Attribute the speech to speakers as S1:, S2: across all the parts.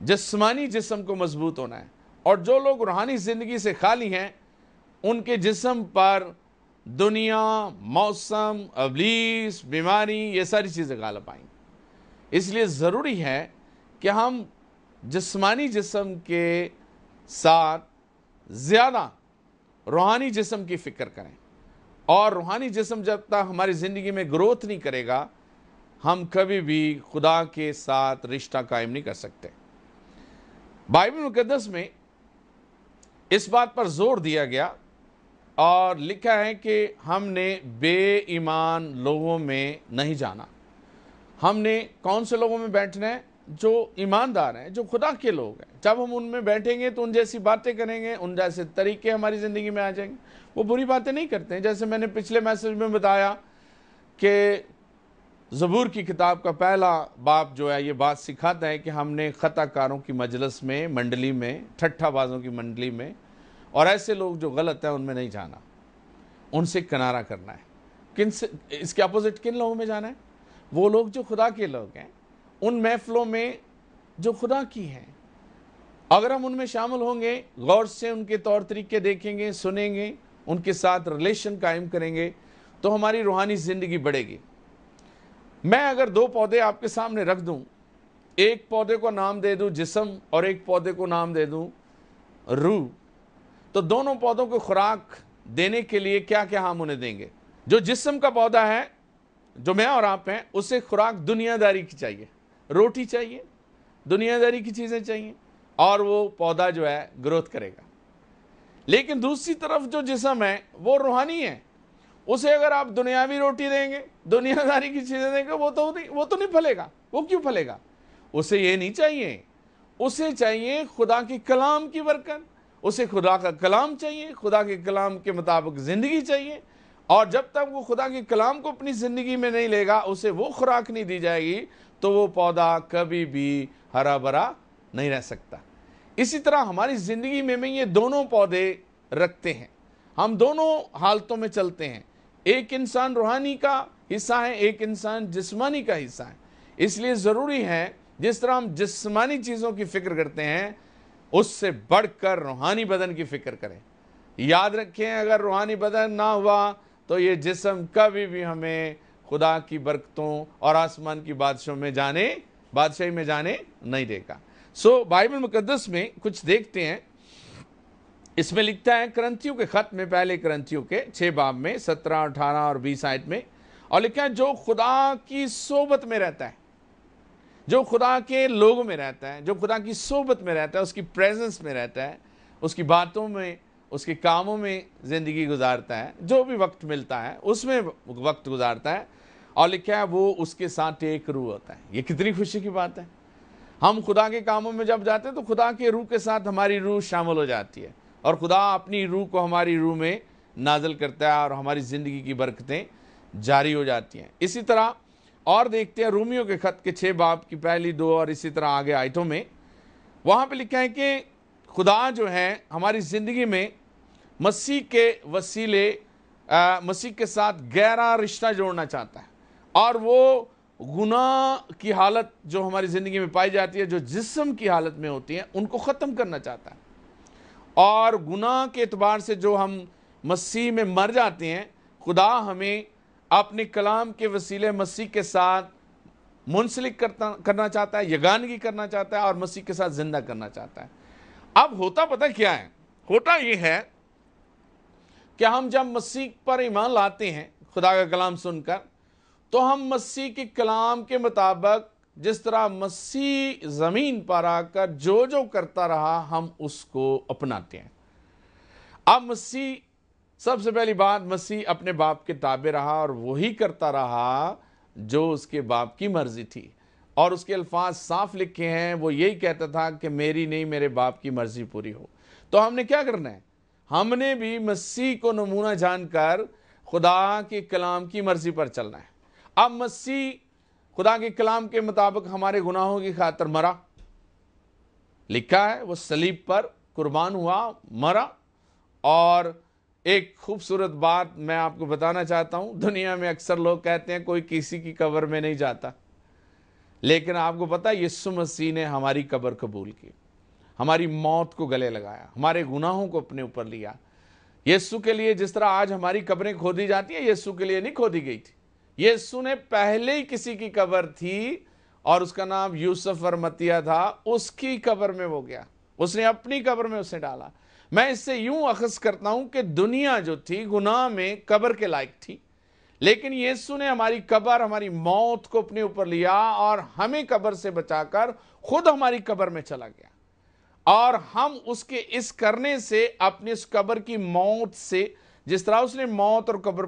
S1: جسمانی جسم کو مضبوط ہونا ہے، اور جو لوگ روحانی زندگی سے خالی ہیں ان کے جسم پر دنیا، موسم، ابلیس، بیماری، یہ ساری چیزیں غالب آئیں گی۔ اس لیے ضروری ہے کہ ہم جسمانی جسم کے ساتھ زیادہ روحانی جسم کی فکر کریں، اور روحانی جسم جب تک ہماری زندگی میں گروتھ نہیں کرے گا ہم کبھی بھی خدا کے ساتھ رشتہ قائم نہیں کر سکتے۔ بائبل مقدس میں اس بات پر زور دیا گیا اور لکھا ہے کہ ہم نے بے ایمان لوگوں میں نہیں جانا۔ ہم نے کون سے لوگوں میں بیٹھنا ہے؟ جو ایماندار ہیں، جو خدا کے لوگ ہیں۔ جب ہم ان میں بیٹھیں گے تو ان جیسی باتیں کریں گے، ان جیسے طریقے ہماری زندگی میں آ جائیں گے۔ وہ بری باتیں نہیں کرتے ہیں، جیسے میں نے پچھلے میسج میں بتایا کہ زبور کی کتاب کا پہلا باب جو ہے یہ بات سکھاتا ہے کہ ہم نے خطا کاروں کی مجلس میں، منڈلی میں، ٹھٹھا بازوں کی منڈلی میں، اور ایسے لوگ جو غلط ہیں ان میں نہیں جانا، ان سے کنارہ کرنا ہے۔ اس کے اپوزٹ کن لوگوں میں جانا ہے؟ وہ لوگ جو خدا کے لوگ ہیں، ان محفلوں میں جو خدا کی ہیں۔ اگر ہم ان میں شامل ہوں گے، غور سے ان کے طور طریقے دیکھیں گے، سنیں گے، ان کے ساتھ ریلیشن قائم کریں گے تو ہماری روحانی زندگی بڑھے گی۔ میں اگر دو پودے آپ کے سامنے رکھ دوں، ایک پودے کو نام دے دوں جسم اور ایک پودے کو نام دے دوں روح، تو دونوں پودوں کو خوراک دینے کے لیے کیا کیا ہم انہیں دیں گے؟ جو جسم کا پودا ہے، جو میں اور آپ ہیں، اسے خوراک دنیا داری کی چاہیے، روٹی چاہیے، دنیا داری کی چیزیں چاہیے، اور وہ پودا جو ہے گروتھ کرے گا۔ لیکن دوسری طرف جو جسم ہے وہ روحانی ہے، اسے اگر آپ دنیاوی روٹی دیں گے، دنیا داری کی چیزیں دیں گے، وہ تو نہیں پھلے گا۔ وہ کیوں پھلے گا؟ اسے یہ نہیں چاہیے، اسے چاہیے خدا کے کلام کی برکت، اسے خدا کا کلام چاہیے، خدا کے کلام کے مطابق زندگی چاہیے، اور جب تک وہ خدا کے کلام کو اپنی زندگی میں نہیں لے گا، اسے وہ خوراک نہیں دی جائے گی، تو وہ پودا کبھی بھی ہرا بھرا نہیں رہ سکتا۔ اسی طرح ہماری زندگی میں یہ دونوں پودے رکھتے ہیں، ہم دونوں حالتوں میں چلتے ہیں۔ ایک انسان روحانی کا حصہ ہے، ایک انسان جسمانی کا حصہ ہے۔ اس لیے ضروری ہے جس طرح ہم جسمانی چیزوں کی فکر کرتے ہیں، اس سے بڑھ کر روحانی بدن کی فکر کریں۔ یاد رکھیں، اگر روحانی بدن نہ ہوا تو یہ جسم کبھی بھی ہمیں خدا کی برکتوں اور آسمان کی بادشاہی میں جانے نہیں دے گا۔ بائبل مقدس میں کچھ دیکھتے ہیں۔ اس میں لکھتا ہے کرنتھیوں کے خط میں، پہلے کرنتھیوں کے 6 باب میں 17، 18 اور 20 آیت میں، اور لکھا ہے جو خدا کی صحبت میں رہتا ہے، جو خدا کے لوگوں میں رہتا ہے، جو خدا کی صحبت میں رہتا ہے، اس کی پریزنس میں رہتا ہے، اس کی باتوں میں، اس کے کاموں میں زندگی گزارتا ہے، جو بھی وقت ملتا ہے اس میں وقت گزارتا ہے، اور لکھا ہے وہ اس کے ساتھ ایک روح ہوتا ہے۔ یہ کتنی خوشی کی بات ہے! ہم خدا کے کاموں میں جب جاتے ہیں تو خدا کے روح کے ساتھ ہماری روح شامل ہو جاتی ہے، اور خدا اپنی روح کو ہماری روح میں نازل کرتا ہے، اور ہماری زندگی کی برکتیں جاری ہو جاتی ہیں۔ اسی طرح اور دیکھتے ہیں رومیوں کے خط کے 6 باب کی پہلی 2 اور اسی طرح آگے آیتوں میں، وہاں پہ لکھا ہے کہ خدا جو ہے ہماری زندگی میں مسیح کے وسیلے مسیح کے ساتھ گہرا رشتہ جوڑنا چاہتا ہے، اور وہ گناہ کی حالت جو ہماری زندگی میں پائی جاتی ہے، جو جسم کی حالت میں ہوتی ہیں، ان کو ختم کرنا چاہتا ہے، اور گناہ کے اعتبار سے جو ہم مسیح میں مر جاتے ہیں، خدا ہمیں اپنے کلام کے وسیلے مسیح کے ساتھ منسلک کرنا چاہتا ہے، یگانگی کرنا چاہتا ہے، اور مسیح کے ساتھ زندہ کرنا چاہتا ہے۔ اب ہوتا پتہ کیا ہے؟ ہوتا یہ ہے کہ ہم جب مسیح پر ایمان لاتے ہیں خدا کا کلام سن کر، تو ہم مسیح کے کلام کے مطابق جس طرح مسیح زمین پر آ کر جو جو کرتا رہا ہم اس کو اپناتے ہیں۔ اب مسیح، سب سے پہلی بات، مسیح اپنے باپ کے تابع رہا اور وہی کرتا رہا جو اس کے باپ کی مرضی تھی، اور اس کے الفاظ صاف لکھے ہیں، وہ یہی کہتا تھا کہ میری نہیں میرے باپ کی مرضی پوری ہو۔ تو ہم نے کیا کرنا ہے؟ ہم نے بھی مسیح کو نمونہ جان کر خدا کے کلام کی مرضی پر چلنا ہے۔ اب مسیح خدا کے کلام کے مطابق ہمارے گناہوں کی خاطر مرا، لکھا ہے وہ صلیب پر قربان ہوا، مرا، اور ایک خوبصورت بات میں آپ کو بتانا چاہتا ہوں، دنیا میں اکثر لوگ کہتے ہیں کوئی کسی کی قبر میں نہیں جاتا، لیکن آپ کو پتا یسوع مسیح نے ہماری قبر قبول کی، ہماری موت کو گلے لگایا، ہمارے گناہوں کو اپنے اوپر لیا۔ یسوع کے لیے جس طرح آج ہماری قبریں کھودی جاتی ہیں، یسوع کے لیے نہیں کھودی گئی تھی۔ یسوع نے پہلے ہی کسی کی قبر تھی اور اس کا نام یوسف ارمتیہ تھا، اس کی قبر میں وہ گیا، اس نے اپنی قبر میں اسے ڈالا۔ میں اس سے یوں اخذ کرتا ہوں کہ دنیا جو تھی گناہ میں قبر کے لائق تھی، لیکن یسوع نے ہماری قبر، ہماری موت کو اپنے اوپر لیا اور ہمیں قبر سے بچا کر خود ہماری قبر میں چلا گیا، اور ہم اس کے اس کرنے سے اپنی اس قبر کی موت سے، جس طرح اس نے موت اور قبر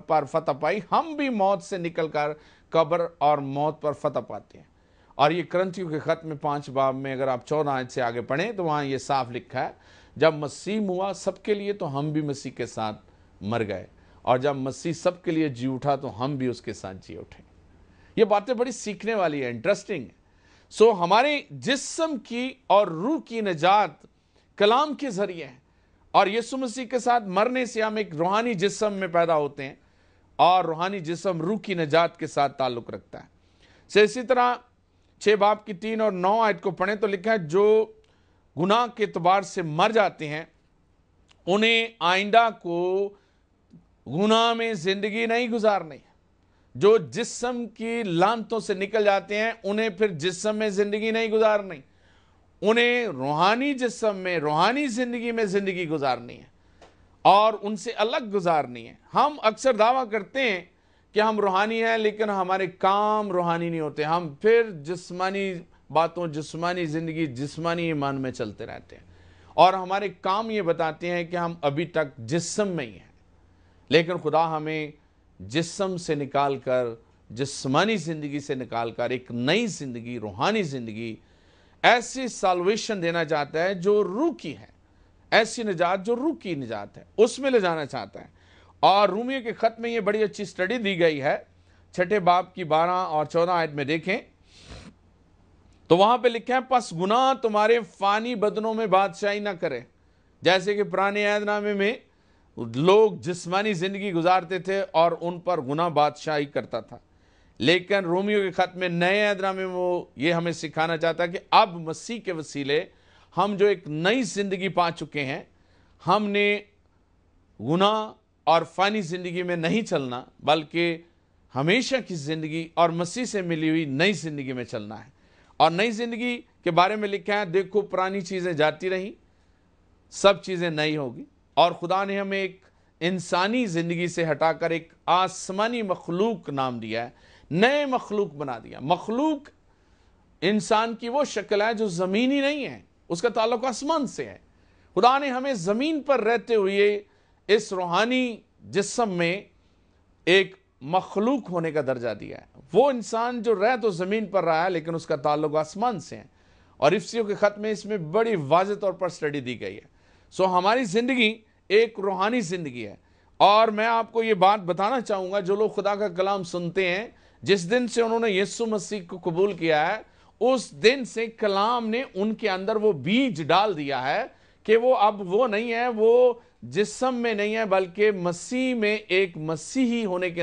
S1: پر فتح پائی، ہم بھی موت سے نکل کر قبر اور موت پر فتح پاتے ہیں۔ اور یہ کرنتھیوں کے خط میں 5 باب میں اگر آپ 14 آیت سے آگے پڑھیں تو وہاں یہ صاف لکھا ہے، جب مسیح ہوا سب کے لیے تو ہم بھی مسیح کے ساتھ مر گئے، اور جب مسیح سب کے لیے جی اٹھا تو ہم بھی اس کے ساتھ جی اٹھے۔ یہ باتیں بڑی سیکھنے والی ہیں، انٹرسٹنگ ہے۔ سو ہمارے جسم کی اور روح کی نجات کلام کے ذریعے ہے، اور یسوع مسیح کے ساتھ مرنے سے ہم ایک روحانی جسم میں پیدا ہوتے ہیں، اور روحانی جسم روح کی نجات کے ساتھ تعلق رکھتا ہے۔ اسی طرح 6 باب کی 3 اور 9 آیت کو پڑھیں تو لکھا ہے، جو گناہ کے اعتبار سے مر جاتے ہیں انہیں آئندہ کو گناہ میں زندگی نہیں گزارنی۔ جو جسم کی لعنتوں سے نکل جاتے ہیں انہیں پھر جسم میں زندگی نہیں گزارنی، انہیں روحانی جسم میں، روحانی زندگی میں زندگی گزارنی ہے، اور ان سے الگ گزارنی ہے۔ ہم اکثر دعویٰ کرتے ہیں کہ ہم روحانی ہیں، لیکن ہمارے کام روحانی نہیں ہوتے، ہم پھر جسمانی باتوں، جسمانی زندگی، جسمانی ایمان میں چلتے رہتے ہیں، اور ہمارے کام یہ بتاتے ہیں کہ ہم ابھی تک جسم میں ہی ہیں۔ لیکن خدا ہمیں جسم سے نکال کر، جسمانی زندگی سے نکال کر ایک نئی زندگی، روحانی زندگی، ایسی سالویشن دینا چاہتا ہے جو روح کی ہے، ایسی نجات جو روح کی نجات ہے، اس میں لے جانا چاہتا ہے۔ اور رومیوں کے خط میں یہ بڑی اچھی سٹڈی دی گئی ہے، 6 باب کی 12 اور 14 آیت میں دیکھیں تو وہاں پہ لکھا ہے، پس گناہ تمہارے فانی بدنوں میں بادشاہی نہ کرے، جیسے کہ پرانے عہد نامے میں لوگ جسمانی زندگی گزارتے تھے اور ان پر گناہ بادشاہی کرتا تھا، لیکن رومیوں کے خط میں نئے عہد نامے میں وہ یہ ہمیں سکھانا چاہتا ہے کہ اب مسیح کے وسیلے ہم جو ایک نئی زندگی پا چکے ہیں، ہم نے گناہ اور فانی زندگی میں نہیں چلنا، بلکہ ہمیشہ کی زندگی اور مسیح سے ملی ہوئی نئی زندگی میں چلنا ہے۔ اور نئی زندگی کے بارے میں لکھا ہے، دیکھو پرانی چیزیں جاتی رہیں، سب چیزیں نئی ہوگی۔ اور خدا نے ہمیں ایک انسانی زندگی سے ہٹا کر ایک آسمانی مخلوق نام دیا ہے، نئے مخلوق بنا دیا۔ مخلوق انسان کی وہ شکل ہے جو زمینی نہیں ہے، اس کا تعلق آسمان سے ہے۔ خدا نے ہمیں زمین پر رہتے ہوئے اس روحانی جسم میں ایک مخلوق ہونے کا درجہ دیا ہے۔ وہ انسان جو رہ تو زمین پر رہا ہے، لیکن اس کا تعلق آسمان سے ہے۔ اور افسیوں کے خط میں اس میں بڑی واضح طور پر سٹڈی دی گئی ہے۔ سو ہماری زندگی ایک روحانی زندگی ہے، اور میں آپ کو یہ بات بتانا چاہوں گا، جو لوگ خدا کا کلام سنتے ہیں، جس دن سے انہوں نے یسوع مسیح کو قبول کیا ہے، اس دن سے کلام نے ان کے اندر وہ بیج ڈال دیا ہے کہ وہ اب وہ نہیں ہے، وہ جسم میں نہیں ہے، بلکہ مسیح میں ایک مسیحی ہونے کے